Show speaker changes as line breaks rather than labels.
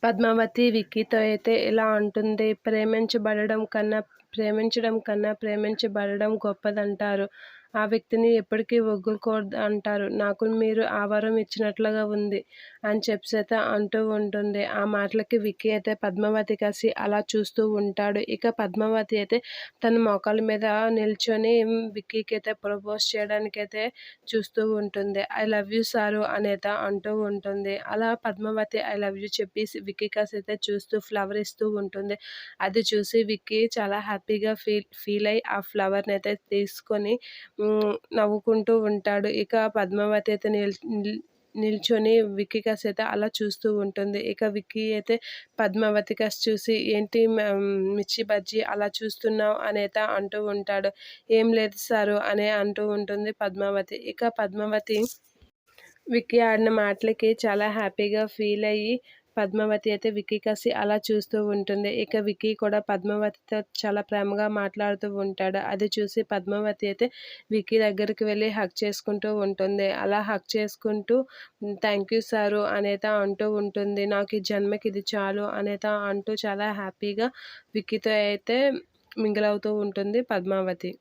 పద్మావతి విక్కీతో అయితే ఇలా అంటుంది. ప్రేమించడం కన్నా ప్రేమించబడడం గొప్పదంటారు. ఆ వ్యక్తిని ఎప్పటికీ వదులుకోవద్దు అంటారు. నాకు మీరు ఆ వరం ఇచ్చినట్లుగా ఉంది అని చెప్పేసైతే అంటూ ఉంటుంది. ఆ మాటలకి విక్కీ అయితే పద్మావతి కాసి అలా చూస్తూ ఉంటాడు. ఇక పద్మావతి అయితే తన మోకాళ్ళ మీద నిల్చొని విక్కీకి అయితే ప్రపోజ్ చేయడానికైతే చూస్తూ ఉంటుంది. ఐ లవ్ యూ సారు అనేది అంటూ ఉంటుంది. అలా పద్మావతి ఐ లవ్ యూ చెప్పి విక్కీ కాసి అయితే చూస్తూ ఫ్లవర్ ఇస్తూ ఉంటుంది. అది చూసి విక్కీ చాలా హ్యాపీగా ఫీల్ అయ్యి ఆ ఫ్లవర్ని అయితే తీసుకొని నవ్వుకుంటూ ఉంటాడు. ఇక పద్మావతి అయితే నిల్చొని విక్కీ కాసి అయితే అలా చూస్తూ ఉంటుంది. ఇక విక్కీ అయితే పద్మావతి కాసి చూసి ఏంటి మిర్చి బజ్జీ అలా చూస్తున్నావు అనేత అంటూ ఉంటాడు. ఏం లేదు సారు అనే అంటూ ఉంటుంది పద్మావతి. ఇక పద్మావతి విక్కీ ఆడిన మాటలకి చాలా హ్యాపీగా ఫీల్ అయ్యి పద్మావతి అయితే విక్కీ కాసి అలా చూస్తూ ఉంటుంది. ఇక విక్కీ కూడా పద్మావతితో చాలా ప్రేమగా మాట్లాడుతూ ఉంటాడు. అది చూసి పద్మావతి అయితే విక్కీ దగ్గరికి వెళ్ళి హగ్ చేసుకుంటూ ఉంటుంది. అలా హగ్ చేసుకుంటూ థ్యాంక్ యూ సారు అనేత అంటూ ఉంటుంది. నాకు ఈ జన్మకి ఇది చాలు అనేత అంటూ చాలా హ్యాపీగా విక్కీతో అయితే మింగిల్ అవుతూ ఉంటుంది పద్మావతి.